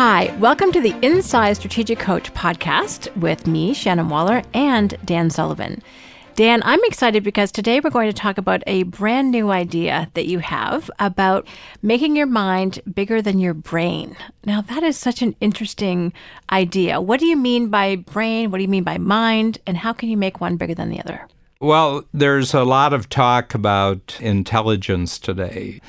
Hi, welcome to the Inside Strategic Coach podcast with me, Shannon Waller, and Dan Sullivan. Dan, I'm excited because today we're going to talk about a brand new idea that you have about making your mind bigger than your brain. Now, that is such an interesting idea. What do you mean by brain? What do you mean by mind? And how can you make one bigger than the other? Well, there's a lot of talk about intelligence today.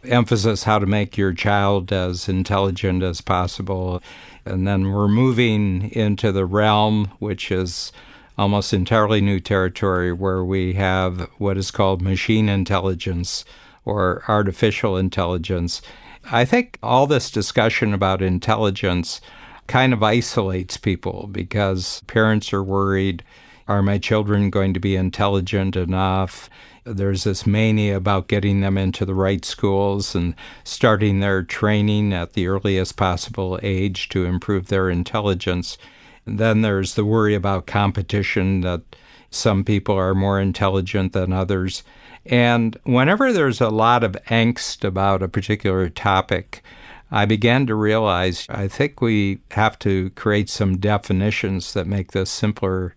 Emphasis how to make your child as intelligent as possible. And then we're moving into the realm, which is almost entirely new territory, where we have what is called machine intelligence or artificial intelligence. I think all this discussion about intelligence kind of isolates people because parents are worried, are my children going to be intelligent enough? There's this mania about getting them into the right schools and starting their training at the earliest possible age to improve their intelligence. And then there's the worry about competition, that some people are more intelligent than others. And whenever there's a lot of angst about a particular topic, I began to realize I think we have to create some definitions that make this simpler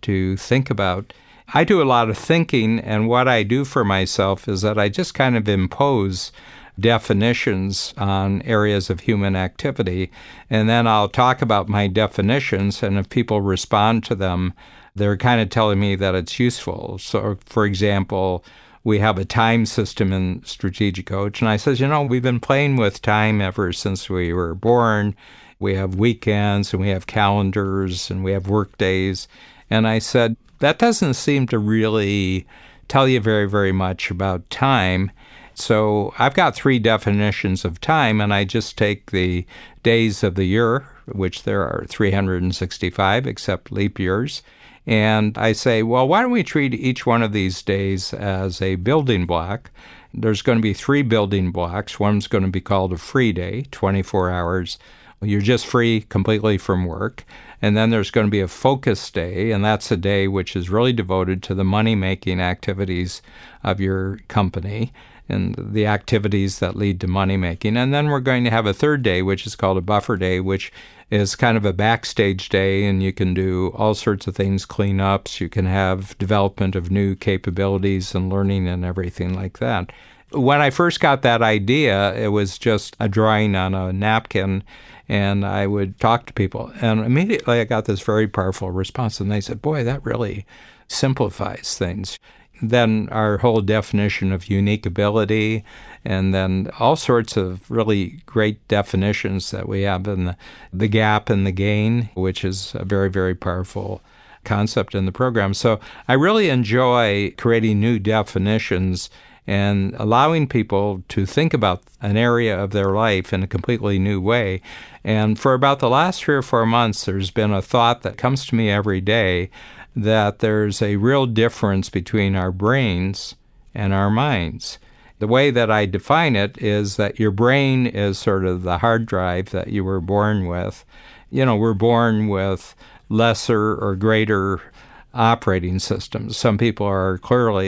to think about. I do a lot of thinking, and what I do for myself is that I just kind of impose definitions on areas of human activity, and then I'll talk about my definitions, and if people respond to them, they're kind of telling me that it's useful. So, for example, we have a time system in Strategic Coach, and I says, we've been playing with time ever since we were born. We have weekends, and we have calendars, and we have work days. And I said, that doesn't seem to really tell you very, very much about time. So I've got 3 definitions of time, and I just take the days of the year, which there are 365 except leap years, and I say, well, why don't we treat each one of these days as a building block? There's going to be 3 building blocks. One's going to be called a free day, 24 hours. You're just free completely from work. And then there's going to be a focus day, and that's a day which is really devoted to the money-making activities of your company and the activities that lead to money-making. And then we're going to have a third day, which is called a buffer day, which is kind of a backstage day, and you can do all sorts of things, cleanups, you can have development of new capabilities and learning and everything like that. When I first got that idea, it was just a drawing on a napkin, and I would talk to people. And immediately I got this very powerful response, and they said, boy, that really simplifies things. Then our whole definition of unique ability, and then all sorts of really great definitions that we have in the gap and the gain, which is a very, very powerful concept in the program. So I really enjoy creating new definitions and allowing people to think about an area of their life in a completely new way. And for about the last 3 or 4 months, there's been a thought that comes to me every day that there's a real difference between our brains and our minds. The way that I define it is that your brain is sort of the hard drive that you were born with. We're born with lesser or greater operating systems. Some people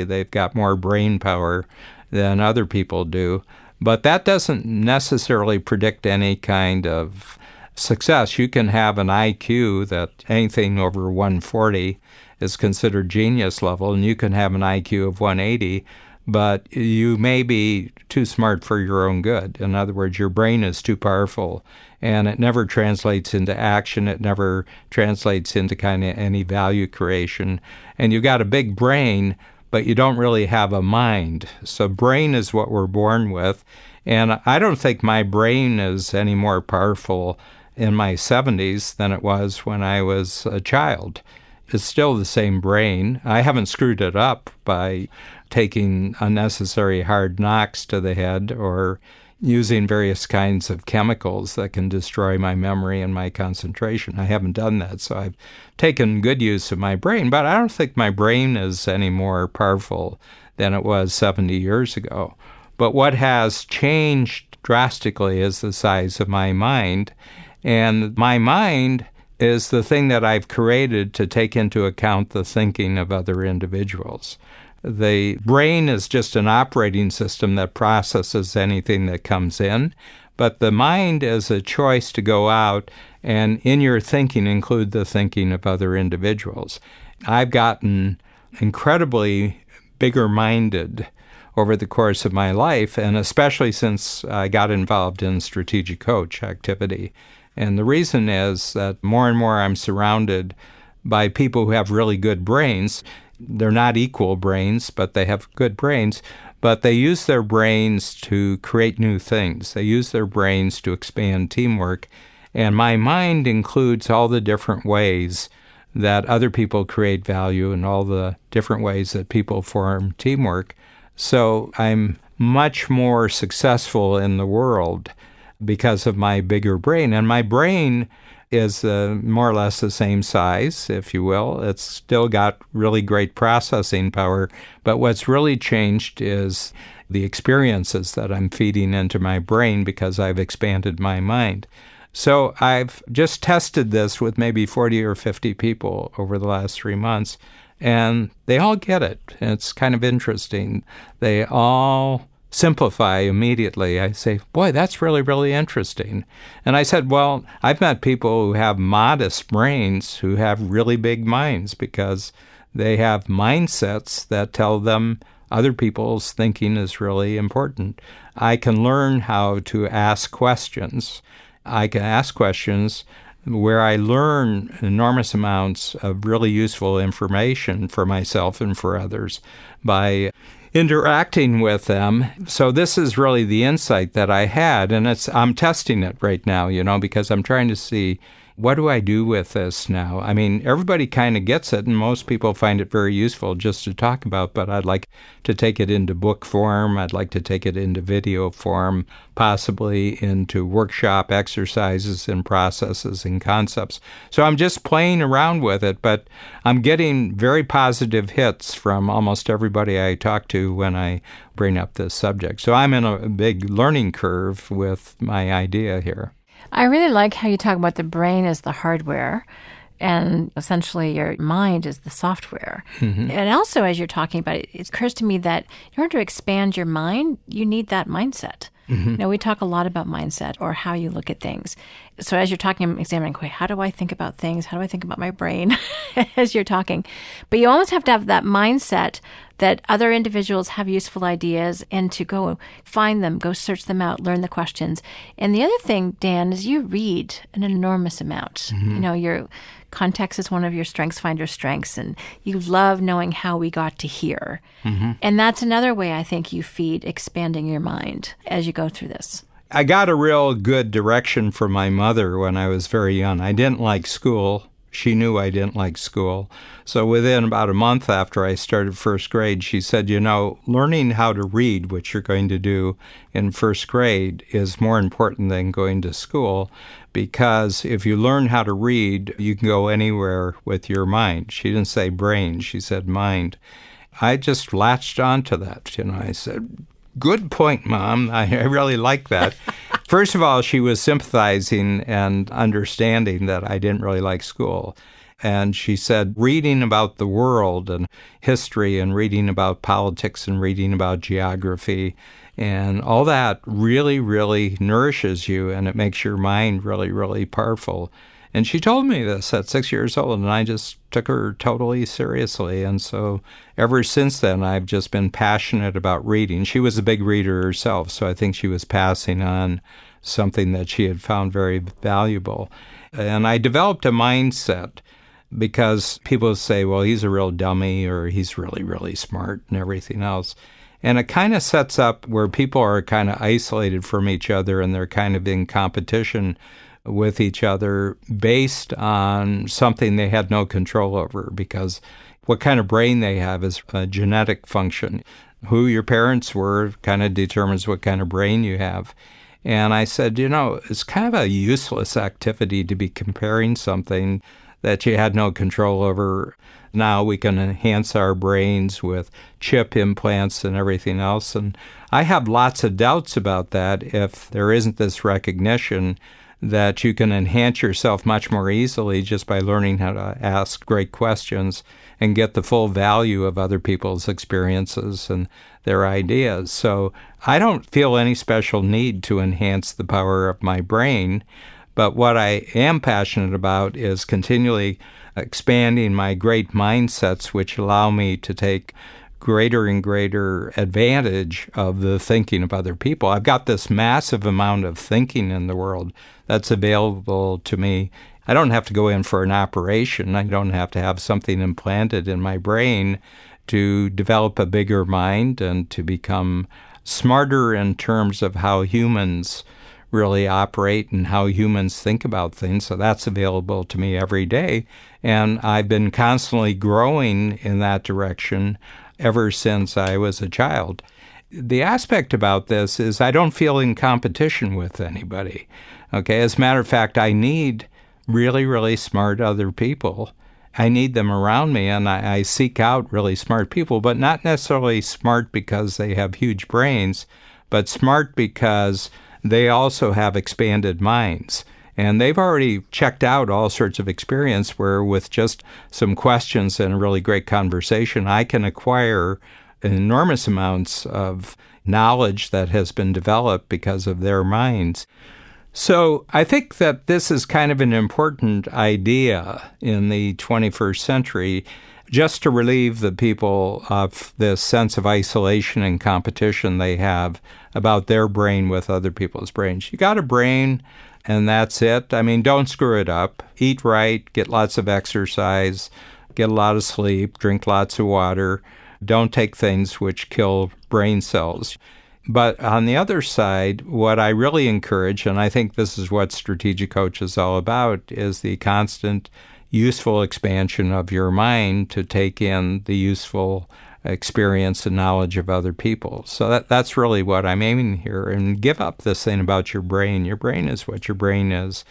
they've got more brain power than other people do, but that doesn't necessarily predict any kind of success. You can have an IQ that anything over 140 is considered genius level, and you can have an IQ of 180, but you may be too smart for your own good. In other words, your brain is too powerful, and it never translates into action. It never translates into kind of any value creation. And you've got a big brain, but you don't really have a mind. So brain is what we're born with. And I don't think my brain is any more powerful in my 70s than it was when I was a child. It's still the same brain. I haven't screwed it up by taking unnecessary hard knocks to the head or using various kinds of chemicals that can destroy my memory and my concentration. I haven't done that, so I've taken good use of my brain, but I don't think my brain is any more powerful than it was 70 years ago. But what has changed drastically is the size of my mind, and my mind is the thing that I've created to take into account the thinking of other individuals. The brain is just an operating system that processes anything that comes in, But the mind is a choice to go out and in your thinking include the thinking of other individuals. I've gotten incredibly bigger-minded over the course of my life, and especially since I got involved in strategic coach activity. And the reason is that more and more I'm surrounded by people who have really good brains. They're not equal brains, but they have good brains. But they use their brains to create new things. They use their brains to expand teamwork. And my mind includes all the different ways that other people create value and all the different ways that people form teamwork. So I'm much more successful in the world because of my bigger brain. And my brain is more or less the same size, if you will. It's still got really great processing power. But what's really changed is the experiences that I'm feeding into my brain because I've expanded my mind. So I've just tested this with maybe 40 or 50 people over the last 3 months, and they all get it. It's kind of interesting. They all simplify immediately. I say, boy, that's really, really interesting. And I said, well, I've met people who have modest brains who have really big minds because they have mindsets that tell them other people's thinking is really important. I can learn how to ask questions. I can ask questions where I learn enormous amounts of really useful information for myself and for others by interacting with them. So this is really the insight that I had, and I'm testing it right now, because I'm trying to see, what do I do with this now? I mean, everybody kind of gets it, and most people find it very useful just to talk about, but I'd like to take it into book form. I'd like to take it into video form, possibly into workshop exercises and processes and concepts. So I'm just playing around with it, but I'm getting very positive hits from almost everybody I talk to when I bring up this subject. So I'm in a big learning curve with my idea here. I really like how you talk about the brain as the hardware and essentially your mind is the software. Mm-hmm. And also, as you're talking about it, it occurs to me that in order to expand your mind, you need that mindset. Mm-hmm. We talk a lot about mindset or how you look at things. So as you're talking, I'm examining, how do I think about things? How do I think about my brain as you're talking? But you almost have to have that mindset that other individuals have useful ideas and to go find them, go search them out, learn the questions. And the other thing, Dan, is you read an enormous amount. Mm-hmm. Your context is one of your strengths, finder strengths, and you love knowing how we got to here. Mm-hmm. And that's another way I think you feed expanding your mind as you go through this. I got a real good direction from my mother when I was very young. I didn't like school. She knew I didn't like school. So within about a month after I started first grade, she said, learning how to read, which you're going to do in first grade, is more important than going to school, because if you learn how to read, you can go anywhere with your mind. She didn't say brain, she said mind. I just latched onto that. I said, good point, Mom. I really like that. First of all, she was sympathizing and understanding that I didn't really like school. And she said, reading about the world and history and reading about politics and reading about geography and all that really, really nourishes you, and it makes your mind really, really powerful. And she told me this at 6 years old, and I just took her totally seriously. And so ever since then, I've just been passionate about reading. She was a big reader herself, so I think she was passing on something that she had found very valuable. And I developed a mindset because people say, well, he's a real dummy or he's really, really smart and everything else. And it kind of sets up where people are kind of isolated from each other and they're kind of in competition with each other based on something they had no control over, because what kind of brain they have is a genetic function. Who your parents were kind of determines what kind of brain you have. And I said, it's kind of a useless activity to be comparing something that you had no control over. Now we can enhance our brains with chip implants and everything else. And I have lots of doubts about that if there isn't this recognition that you can enhance yourself much more easily just by learning how to ask great questions and get the full value of other people's experiences and their ideas. So I don't feel any special need to enhance the power of my brain, but what I am passionate about is continually expanding my great mindsets, which allow me to take greater and greater advantage of the thinking of other people. I've got this massive amount of thinking in the world that's available to me. I don't have to go in for an operation. I don't have to have something implanted in my brain to develop a bigger mind and to become smarter in terms of how humans really operate and how humans think about things. So that's available to me every day. And I've been constantly growing in that direction ever since I was a child. The aspect about this is I don't feel in competition with anybody. Okay, as a matter of fact, I need really, really smart other people. I need them around me, and I seek out really smart people, but not necessarily smart because they have huge brains, but smart because they also have expanded minds. And they've already checked out all sorts of experience where with just some questions and a really great conversation, I can acquire enormous amounts of knowledge that has been developed because of their minds. So I think that this is kind of an important idea in the 21st century, just to relieve the people of this sense of isolation and competition they have about their brain with other people's brains. You got a brain, and that's it. I mean, don't screw it up. Eat right, get lots of exercise, get a lot of sleep, drink lots of water. Don't take things which kill brain cells. But on the other side, what I really encourage, and I think this is what Strategic Coach is all about, is the constant useful expansion of your mind to take in the useful experience and knowledge of other people. So that's really what I'm aiming here. And give up this thing about your brain. Your brain is what your brain is.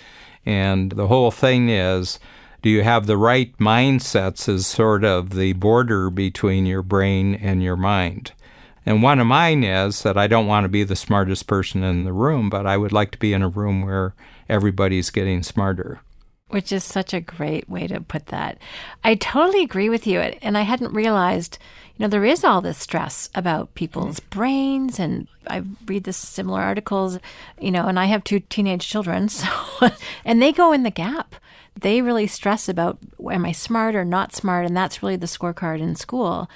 And the whole thing is, do you have the right mindsets as sort of the border between your brain and your mind? And one of mine is that I don't want to be the smartest person in the room, but I would like to be in a room where everybody's getting smarter. Which is such a great way to put that. I totally agree with you. And I hadn't realized, there is all this stress about people's brains. And I read this similar articles, and I have 2 teenage children. So, and they go in the gap. They really stress about, am I smart or not smart? And that's really the scorecard in school,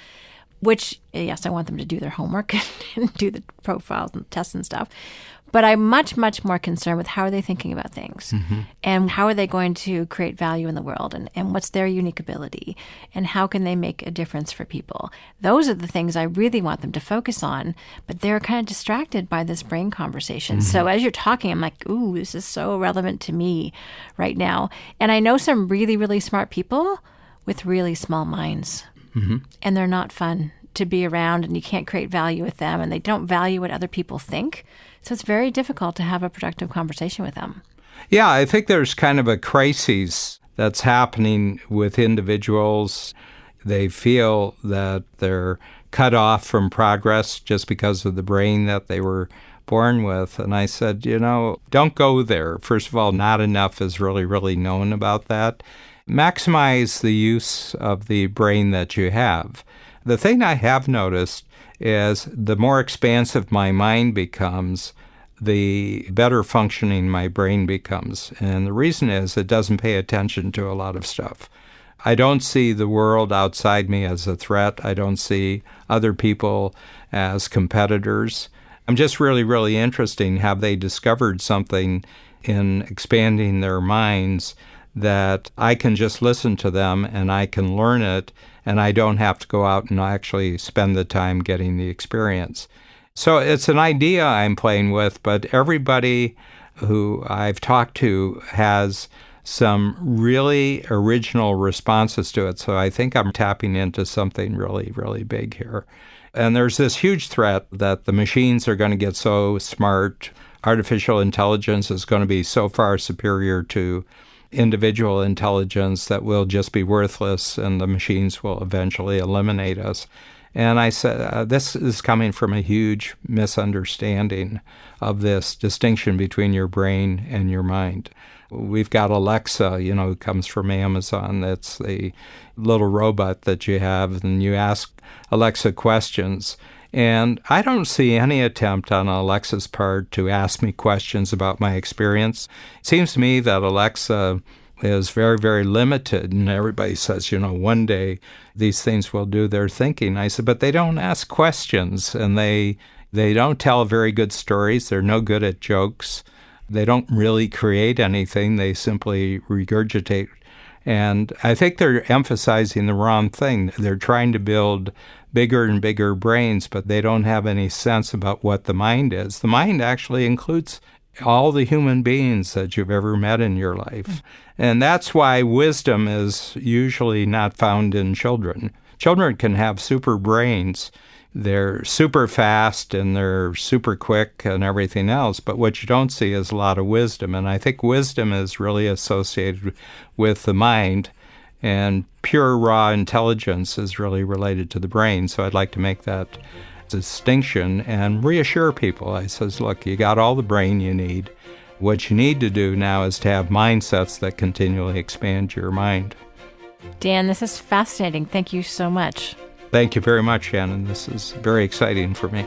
which, yes, I want them to do their homework and do the profiles and tests and stuff. But I'm much, much more concerned with how are they thinking about things and how are they going to create value in the world and what's their unique ability and how can they make a difference for people. Those are the things I really want them to focus on, but they're kind of distracted by this brain conversation. So as you're talking, I'm like, ooh, this is so relevant to me right now. And I know some really, really smart people with really small minds, and they're not fun to be around, and you can't create value with them, and they don't value what other people think. So it's very difficult to have a productive conversation with them. Yeah, I think there's kind of a crisis that's happening with individuals. They feel that they're cut off from progress just because of the brain that they were born with. And I said, don't go there. First of all, not enough is really, really known about that. Maximize the use of the brain that you have. The thing I have noticed is the more expansive my mind becomes, the better functioning my brain becomes. And the reason is it doesn't pay attention to a lot of stuff. I don't see the world outside me as a threat. I don't see other people as competitors. I'm just really, really interested. Have they discovered something in expanding their minds that I can just listen to them and I can learn it, and I don't have to go out and actually spend the time getting the experience. So it's an idea I'm playing with, but everybody who I've talked to has some really original responses to it. So I think I'm tapping into something really, really big here. And there's this huge threat that the machines are going to get so smart. Artificial intelligence is going to be so far superior to individual intelligence that we'll just be worthless and the machines will eventually eliminate us. And I said, this is coming from a huge misunderstanding of this distinction between your brain and your mind. We've got Alexa, who comes from Amazon. That's the little robot that you have, and you ask Alexa questions. And I don't see any attempt on Alexa's part to ask me questions about my experience. It seems to me that Alexa is very, very limited, and everybody says, one day these things will do their thinking. I said, but they don't ask questions, and they don't tell very good stories. They're no good at jokes. They don't really create anything. They simply regurgitate. And I think they're emphasizing the wrong thing. They're trying to build bigger and bigger brains, but they don't have any sense about what the mind is. The mind actually includes all the human beings that you've ever met in your life. And that's why wisdom is usually not found in children. Children can have super brains. They're super fast and they're super quick and everything else, but what you don't see is a lot of wisdom. And I think wisdom is really associated with the mind, and pure raw intelligence is really related to the brain. So I'd like to make that distinction and reassure people. I says, look, you got all the brain you need. What you need to do now is to have mindsets that continually expand your mind. Dan, this is fascinating. Thank you so much. Thank you very much, Shannon. This is very exciting for me.